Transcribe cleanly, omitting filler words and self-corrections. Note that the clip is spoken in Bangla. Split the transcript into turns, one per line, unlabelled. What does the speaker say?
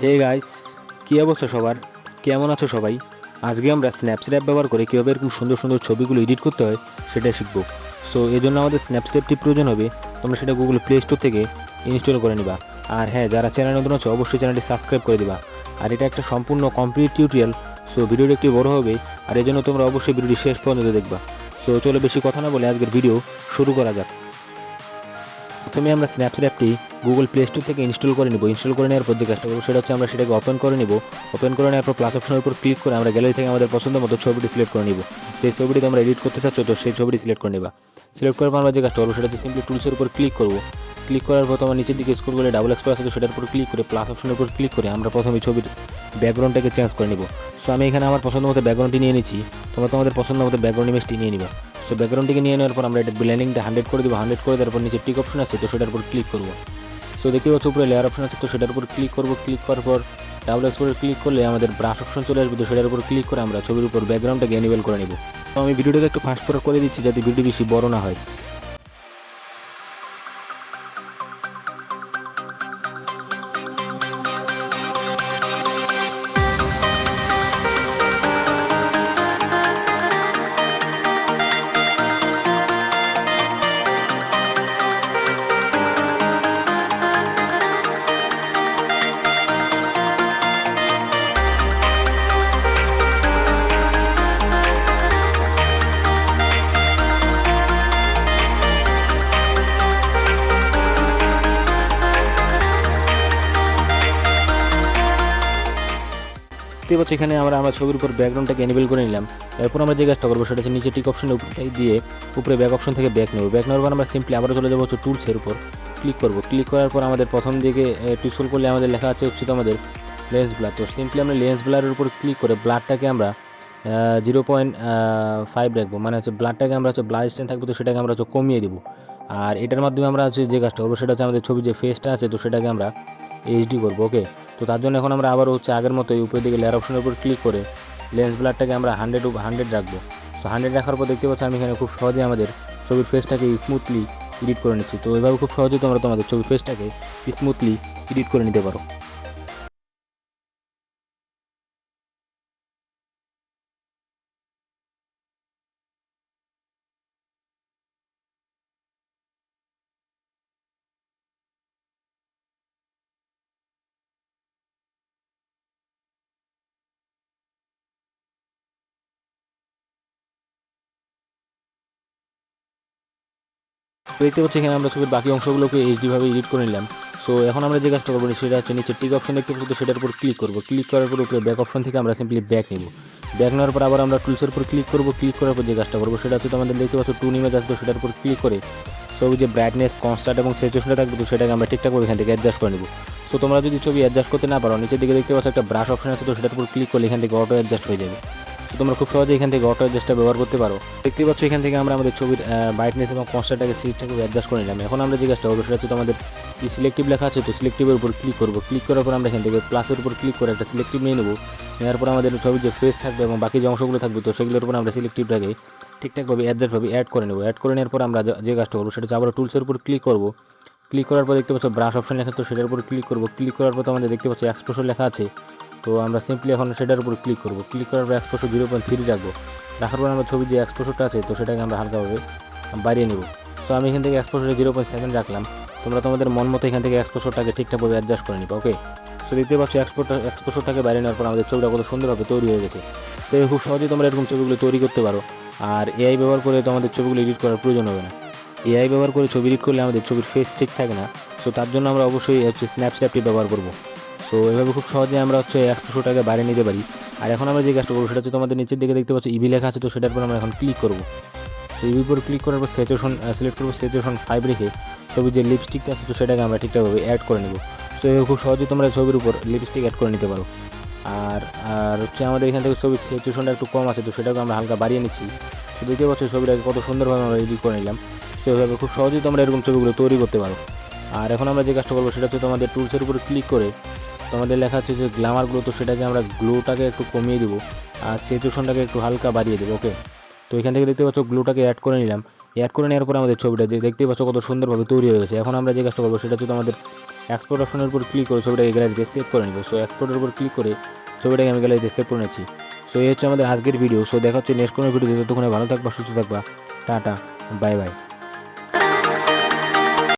হে গাইস, কী অবস্থা সবার? কেমন আছো সবাই? আজকে আমরা স্ন্যাপচ্যাট অ্যাপ ব্যবহার করে কীভাবে এরকম সুন্দর সুন্দর ছবিগুলো এডিট করতে হয় সেটাই শিখব। সো এই জন্য আমাদের স্ন্যাপচ্যাটটি প্রয়োজন হবে। তোমরা সেটা গুগল প্লে স্টোর থেকে ইনস্টল করে নিবা। আর হ্যাঁ, যারা চ্যানেল নতুন আছো অবশ্যই চ্যানেলটি সাবস্ক্রাইব করে দিবা। আর এটা একটা সম্পূর্ণ কমপ্লিট টিউটোরিয়াল। সো ভিডিওটি একটু বড় হবে, আর এই জন্য তোমরা অবশ্যই ভিডিওটি শেষ পর্যন্ত দেখবা। সো চলো বেশি কথা না বলে আজকের ভিডিও শুরু করা যাক। প্রথমে আমরা স্ন্যাপচ্যাট অ্যাপটি গুগল প্লে স্টোর থেকে ইনস্টল করে নিব। ইনস্টল করে নেওয়ার পর যে কাজটা করবো সেটা হচ্ছে আমরা সেটাকে ওপেন করে নিব। ওপেন করে নেওয়ার পর প্লাস অপশনের উপর ক্লিক করে আমরা গ্যালারি থেকে আমাদের পছন্দ মতো ছবিটি সিলেক্ট করে নিব। সেই ছবিটি তোমরা এডিট করতে চাচ্ছ তো সেই ছবিটি সিলেক্ট করে নেবা। সিলেক্ট করার পর আমরা যে কাজটা করবো সেটা হচ্ছে সিম্পলি টুলসের উপর ক্লিক করবো। ক্লিক করার পর তোমার নিচের দিকে স্ক্রল করে ডাবল এক্সপ্রেস আছে সেটার উপর ক্লিক করে প্লাস অপশনের উপর ক্লিক করে আমরা প্রথমে ছবির ব্যাকগ্রাউন্ডটাকে চেঞ্জ করে নিব। সো আমি এখানে আমার পছন্দ মতো ব্যাকগ্রাউন্ডটি নিয়ে নিচ্ছি। তোমরা তোমাদের পছন্দ মতো ব্যাকগ্রাউন্ড ইমেজটি নিয়ে নিবা। সো ব্যাকগ্রাউন্ডটিকে নিয়ে নেওয়ার পর আমরা এটা ব্লেন্ডিংটা 100 করে দেবো। 100 করে দেওয়ার পর নিচে টিক অপশন আছে তো সেটার উপর ক্লিক করবো। সো দেখতে পাচ্ছ উপরে লেয়ার অপশন আছে তো সেটার উপর ক্লিক করবো। ক্লিক করার পর ডাবল এক্সপোর্টে ক্লিক করলে আমাদের ব্রাশ অপশন চলে আসবে তো সেটার উপর ক্লিক করে আমরা ছবির উপর ব্যাকগ্রাউন্ডটাকে এনেবল করে নিব। তো আমি ভিডিওটাকে একটু ফাস্ট ফরওয়ার্ড করে দিচ্ছি যাতে ভিডিও বেশি বড় না হয়। দেখতে পাচ্ছি এখানে আমরা ছবির উপর ব্যাকগ্রাউন্ডটাকে এনেবল করে নিলাম। এরপর আমরা যে কাজটা করবো সেটা হচ্ছে নিচে টিক অপশনের উপর দিয়ে উপরে ব্যাক অপশন থেকে ব্যাক নেব। ব্যাক নেওয়ার পর আমরা সিম্পলি আবারও চলে যাবো হচ্ছে টুলসের উপর ক্লিক করবো। ক্লিক করার পর আমাদের প্রথম দিকে স্ক্রল করলে আমাদের লেখা আছে হচ্ছে আমাদের লেন্স ব্লার। তো সিম্পলি আমরা লেন্স ব্লারের উপর ক্লিক করে ব্লারটাকে আমরা 0.5 রাখবো। মানে হচ্ছে ব্লারটাকে আমরা হচ্ছে ব্লার স্ট্রেন্থ থাকবো তো সেটাকে আমরা হচ্ছে কমিয়ে দেবো। আর এটার মাধ্যমে আমরা হচ্ছে যে কাজটা করবো সেটা হচ্ছে আমাদের ছবি যে ফেসটা আছে তো সেটাকে আমরা এইচডি করবো। ওকে, তো তার জন্য এখন আমরা আবার হচ্ছে আগের মতো উপরের দিকে লেয়ার অপশনের উপর ক্লিক করে লেন্স ব্লারটাকে আমরা 100 রাখবো। সো 100 রাখার পর দেখতে পাচ্ছি আমি এখানে খুব সহজে আমাদের ছবির ফেসটাকে স্মুথলি এডিট করে নিচ্ছি। তো এভাবে খুব সহজেই তোমরা তোমাদের ছবির ফেসটাকে স্মুথলি এডিট করে নিতে পারো। তো দেখতে পাচ্ছি এখানে আমরা ছবির বাকি অংশগুলোকে এইচডিভাবে এডিট করে নিলাম। সো এখন আমরা যে কাজটা করবো সেটা হচ্ছে নিচে টিক অপশন দেখতে পাচ্ছি তো সেটার উপর ক্লিক করবো। ক্লিক করার পর উপরে ব্যাক অপশন থেকে আমরা সিম্পলি ব্যাক নেব। ব্যাক নেওয়ার পর আবার আমরা টুলসের উপর ক্লিক করবো। ক্লিক করার পর যে কাজটা করবো সেটা হচ্ছে তোমাদের দেখতে পাচ্ছ টুন ইমেজ আসবে সেটার উপর ক্লিক করে ছবি যে ব্রাইটনেস কনস্ট্যান্ট এবং স্যাচুরেশনটা থাকবে তো সেটাকে আমরা ঠিকঠাক করে এখান থেকে অ্যাডজাস্ট করে নেব। তো তোমরা যদি ছবি অ্যাডজাস্ট করতে না পারো নিচের দিকে দেখতে পাচ্ছ একটা ব্রাশ অপশন আছে তো সেটার উপর ক্লিক করলে এখান থেকে অটো অ্যাডজাস্ট হয়ে যাবে। তো তোমরা খুব সহজে এখান থেকে অটো অ্যাডজাস্টটা ব্যবহার করতে পারো। দেখতে পাচ্ছ এখান থেকে আমরা আমাদের ছবির ব্রাইটনেস এবং কনস্ট্যান্টটাকে ঠিকঠাক অ্যাডজাস্ট করে নিলাম। এখন আমরা যে কাজটা করবো সেটা হচ্ছে তোমাদের সিলেক্টিভ লেখা আছে তো সিলেক্টিভের উপর ক্লিক করবো। ক্লিক করার পর আমরা এখান থেকে প্লাসের উপর ক্লিক করে একটা সিলেক্টিভ নিয়ে নেবো। নেওয়ার পর আমাদের ছবির যে ফেস থাকবে এবং বাকি যে অংশগুলো থাকবে তো সেগুলোর উপর আমরা সিলেক্টিভটাকে ঠিকঠাকভাবে অ্যাডজাস্টভাবে অ্যাড করে নেবো। অ্যাড করে নেওয়ার পর আমরা যে কাজটা করবো সেটা হচ্ছে আবার টুলসের উপর ক্লিক করবো। ক্লিক করার পর দেখতে পাচ্ছ ব্রাশ অপশন লেখা তো সেটার উপর ক্লিক করবো। ক্লিক করার পর আমাদের দেখতে পাচ্ছ এক্সপোশন লেখা আছে তো আমরা সিম্পলি এখন সেটার উপর ক্লিক করবো। ক্লিক করার পর এক্সপোশন 0.3 রাখবো। রাখার পর আমরা ছবির যে এক্সপোশনটা আছে তো সেটাকে আমরা হালকাভাবে বাড়িয়ে নেব। তো আমি এখান থেকে এক্সপোশনে 0.7 রাখলাম। তোমরা তোমাদের মন মতো এখান থেকে এক্সপোশনটাকে ঠিকঠাকভাবে অ্যাডজাস্ট করে নিবা। ওকে, তো দেখতে পাচ্ছ এক্সপোশনটাকে বাড়িয়ে নেওয়ার পর আমাদের ছবিটা কত সুন্দরভাবে তৈরি হয়ে গেছে। তো খুব সহজেই তোমরা এরকম ছবিগুলো তৈরি করতে পারো। আর এআই ব্যবহার করে তোমাদের ছবিগুলো এডিট করার প্রয়োজন হবে না। এআই ব্যবহার করে ছবি এডিট করলে আমাদের ছবির ফেস ঠিক থাকে না। সো তার জন্য আমরা অবশ্যই হচ্ছে স্ন্যাপচ্যাটটি ব্যবহার করবো। তো এভাবে খুব সহজে আমরা হচ্ছে 100 টাকা বাড়িয়ে নিতে পারি। আর এখন আমরা যে কাজটা করবো সেটা হচ্ছে তোমাদের নিচের দিকে দেখতে পাচ্ছি ইভি লেখা আছে তো সেটার উপর আমরা এখন ক্লিক করবো। তো ইভির উপর ক্লিক করার পর স্যাচুরেশন সিলেক্ট করবো। স্যাচুরেশন 5 রেখে ছবির যে লিপস্টিকটা আছে তো সেটাকে আমরা ঠিকঠাকভাবে অ্যাড করে নেব। তো এভাবে খুব সহজেই তোমরা ছবির উপর লিপস্টিক অ্যাড করে নিতে পারো। আর আর হচ্ছে আমাদের এখান থেকে ছবির স্যাচুরেশনটা একটু কম আছে তো সেটাকে আমরা হালকা বাড়িয়ে নিচ্ছি। তো দেখতে পাচ্ছ ছবিটাকে কত সুন্দরভাবে আমরা এডিট করে নিলাম। তো এভাবে খুব সহজেই তোমরা এরকম ছবিগুলো তৈরি করতে পারো। আর এখন আমরা যে কাজটা করবো সেটা হচ্ছে তোমাদের টুলসের উপর ক্লিক করে তোমাদের লেখা আছে যে গ্ল্যামার গ্লো তো সেটাকে আমরা গ্লোটাকে একটু কমিয়ে দেবো আর স্যাচুরেশনটাকে একটু হালকা বাড়িয়ে দেবো। ওকে, তো এখান থেকে দেখতে পাচ্ছ গ্লোটাকে অ্যাড করে নিলাম। অ্যাড করে নেওয়ার পর আমাদের ছবিটা দেখতে পাচ্ছ কত সুন্দরভাবে তৈরি হয়ে গেছে। এখন আমরা যে কাজটা করবো সেটা হচ্ছে তোমাদের এক্সপোর্ট অপশনের উপর ক্লিক করে ছবিটাকে গ্যালারিতে সেভ করে নিব। সো এক্সপোর্টের উপর ক্লিক করে ছবিটাকে আমি গ্যালারিতে সেভ করে নিচ্ছি। সো এই হচ্ছে আমাদের আজকের ভিডিও। সো দেখা হচ্ছে নেক্সট কোনো ভিডিওতে। ততক্ষণে ভালো থাকবা, সুস্থ থাকবা। Tata, bye bye.